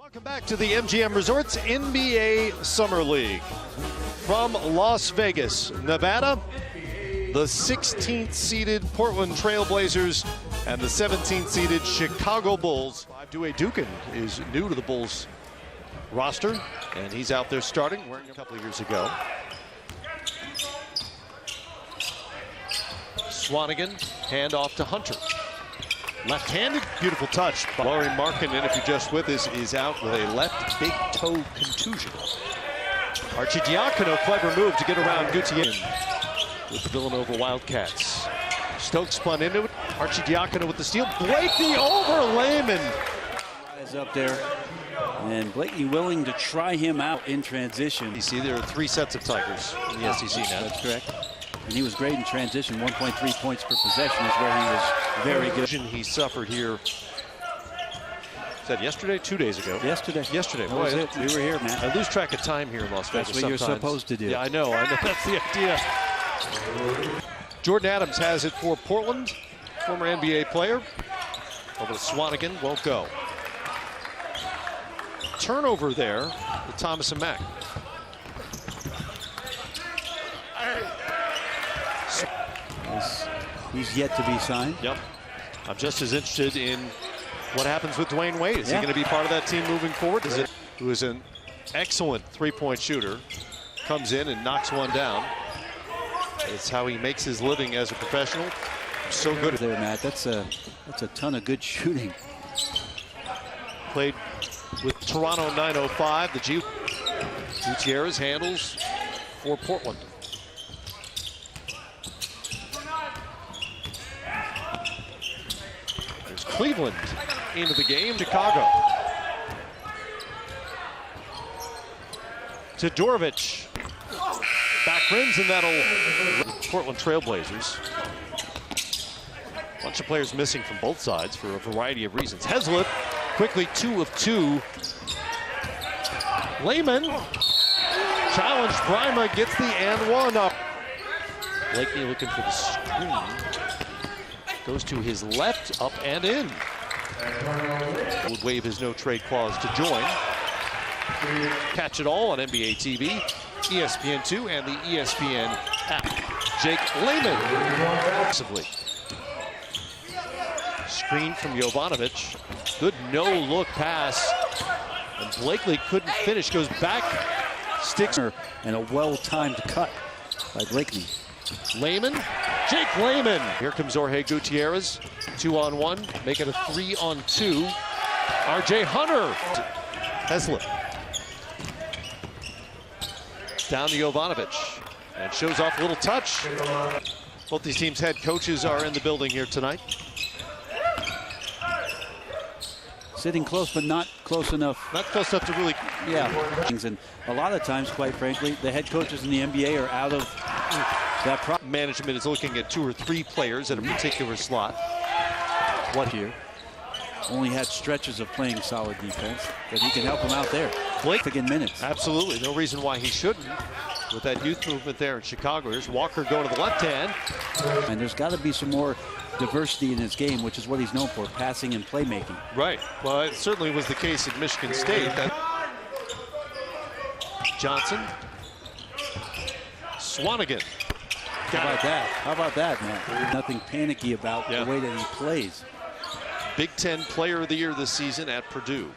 Welcome back to the MGM Resorts NBA Summer League. From Las Vegas, Nevada, the 16th seeded Portland Trail Blazers and the 17th seeded Chicago Bulls. Due Dukin is new to the Bulls roster, and he's out there starting, wearing a couple of years ago. Swanigan, handoff to Hunter. Left-handed, beautiful touch. Lauri Markkanen, if you're just with us, is out with a left big toe contusion. Arcidiacono, clever move to get around Gutierrez with the Villanova Wildcats. Stokes spun into it. Arcidiacono with the steal. Blakeney over Layman. Is up there, and Blakeney willing to try him out in transition. You see, there are 3 sets of Tigers in the SEC now. That's correct. And he was great in transition. 1.3 points per possession is where he was very good. He suffered here. Is that yesterday? 2 days ago. Yesterday. Yesterday. That was it. We were here, man. I lose track of time here in Las Vegas. That's what you're supposed to do. Yeah, I know. That's the idea. Jordan Adams has it for Portland. Former NBA player. Over to Swanigan. Won't go. Turnover there with Thomas and Mack. He's yet to be signed. Yep. I'm just as interested in what happens with Dwayne Wade. Is he going to be part of that team moving forward? Who is an excellent three-point shooter, comes in and knocks one down. It's how he makes his living as a professional. So good at there, Matt. That's a ton of good shooting. Played with Toronto 905. The Gutierrez handles for Portland. There's Cleveland into the game. Chicago. Todorovic. Back rims, and that'll Portland Trail Blazers. Bunch of players missing from both sides for a variety of reasons. Heslip quickly 2 of 2. Layman challenged. Brima gets the and one up. Blakeney looking for the screen. Goes to his left, up and in. Would waive his no trade clause to join. Catch it all on NBA TV, ESPN2, and the ESPN app. Jake Layman. Screen from Jovanovic. Good no-look pass. And Blakeney couldn't finish. Goes back. Sticks. And a well-timed cut by Blakeney. Layman. Jake Layman. Here comes Jorge Gutierrez. 2-on-1. Make it a 3-on-2. RJ Hunter. Heslip. Down to Jovanovic. And shows off a little touch. Both these teams' head coaches are in the building here tonight. Sitting close, but not close enough. Not close enough to really... Yeah. And a lot of times, quite frankly, the head coaches in the NBA are out of that problem. Management is looking at 2 or 3 players at a particular slot. What here? Only had stretches of playing solid defense, but he can help them out there. Blake again minutes. Absolutely. No reason why he shouldn't. With that youth movement there in Chicago. Here's Walker going to the left hand. And there's got to be some more diversity in his game, which is what he's known for, passing and playmaking. Right. Well, it certainly was the case at Michigan State. Johnson. Swanigan. How about that? How about that, man? Nothing panicky about the way that he plays. Big Ten Player of the Year this season at Purdue.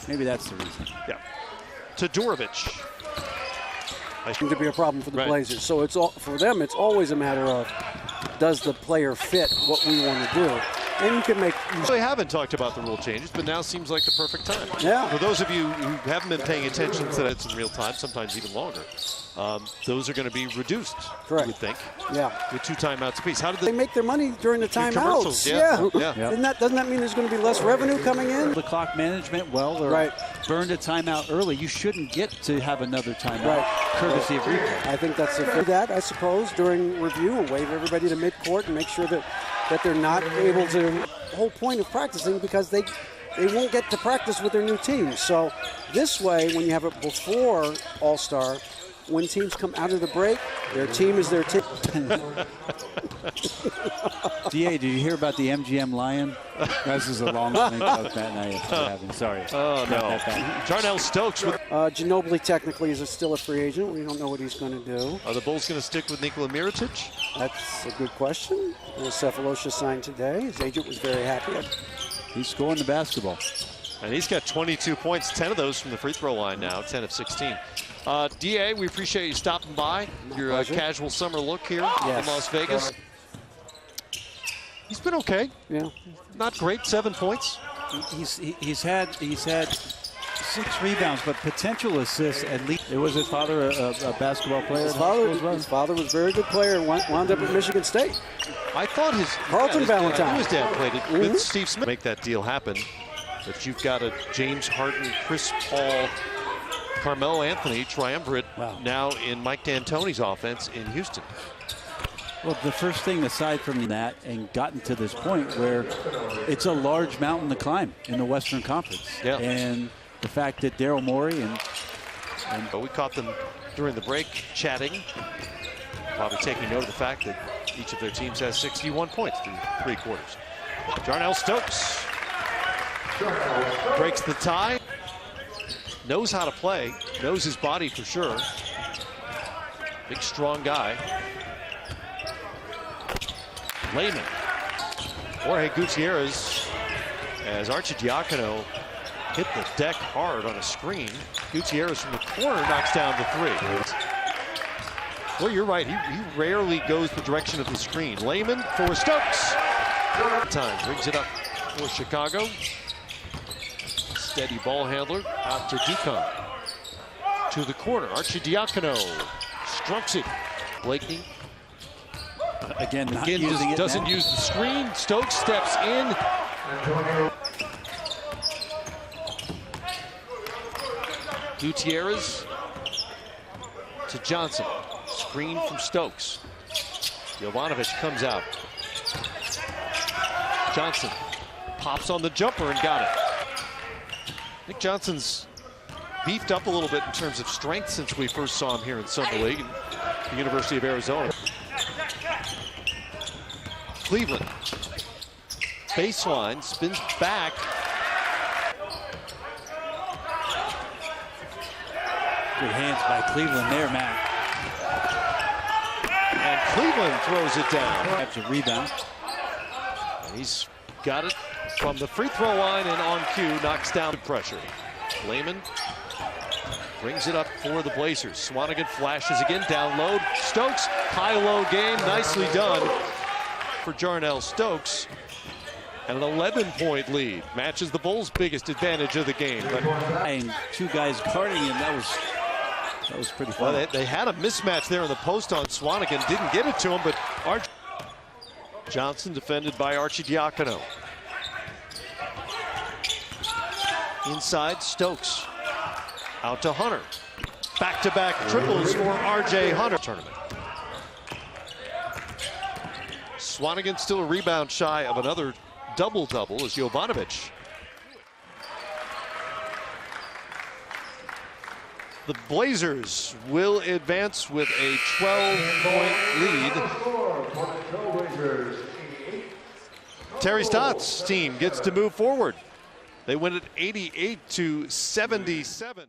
Maybe that's the reason. Yeah. Todorovic. To be a problem for the Blazers. So it's all, for them, it's always a matter of, does the player fit what we want to do? And you can make... They haven't talked about the rule changes, but now seems like the perfect time. Yeah. For those of you who haven't been paying attention to that in real time, sometimes even longer, those are going to be reduced, correct, you would think. Yeah. With 2 timeouts apiece. How did they make their money during the timeouts? Yeah. Doesn't that mean there's going to be less revenue coming in? The clock management, well, or burned a timeout early. You shouldn't get to have another timeout, courtesy of replay. I think that's that, I suppose, during review, and wave everybody to midcourt and make sure that they're not able to. The whole point of practicing, because they won't get to practice with their new team. So this way, when you have it before All-Star, when teams come out of the break, their team is their team. DA, did you hear about the MGM Lion? This is a long joke Matt and I are having. Sorry. Oh, no. Jarnell Stokes. Ginobili technically is still a free agent. We don't know what he's going to do. Are the Bulls going to stick with Nikola Mirotic? That's a good question. Cephalosha signed today. His agent was very happy. He's scoring the basketball. And he's got 22 points, 10 of those from the free throw line now, 10 of 16. DA, we appreciate you stopping by. Your casual summer look here in Las Vegas. He's been okay. Yeah. Not great, 7 points. He's had 6 rebounds, but potential assists at least. It was his father a basketball player? His father was a very good player and wound up at Michigan State. I thought his Valentine. His dad played it with Steve Smith. Make that deal happen. But you've got a James Harden, Chris Paul, Carmelo Anthony triumvirate now in Mike D'Antoni's offense in Houston. Well, the first thing aside from that and gotten to this point where it's a large mountain to climb in the Western Conference. Yeah. And the fact that Daryl Morey but we caught them during the break chatting, probably taking note of the fact that each of their teams has 61 points through 3 quarters. Jarnell Stokes breaks the tie, knows how to play, knows his body for sure. Big, strong guy. Layman. Jorge Gutierrez, as Arcidiacono hit the deck hard on a screen. Gutierrez from the corner knocks down the 3. Well, you're right. He rarely goes the direction of the screen. Layman for Stokes. Time brings it up for Chicago. Steady ball handler out to Decon. To the corner. Arcidiacono strokes it. Blakeney again doesn't use the screen. Stokes steps in. Gutierrez to Johnson. Screen from Stokes. Jovanovic comes out. Johnson pops on the jumper and got it. Nick Johnson's beefed up a little bit in terms of strength since we first saw him here in Summer League at the University of Arizona. Cleveland. Baseline, spins back. Good hands by Cleveland there, Matt. And Cleveland throws it down. That's a rebound. And he's got it from the free throw line and on cue knocks down the pressure. Layman brings it up for the Blazers. Swanigan flashes again, down low. Stokes, high-low game, nicely done for Jarnell Stokes. And an 11-point lead matches the Bulls' biggest advantage of the game. And 2 guys guarding him, that was pretty fun. Well, they had a mismatch there in the post on Swanigan. Didn't get it to him, but Johnson defended by Arcidiacono. Inside, Stokes. Out to Hunter. Back-to-back triples for R.J. Hunter. Tournament. Swanigan still a rebound shy of another double-double as Jovanovic. The Blazers will advance with a 12-point lead. Terry Stotts' team gets to move forward. They win it 88-77.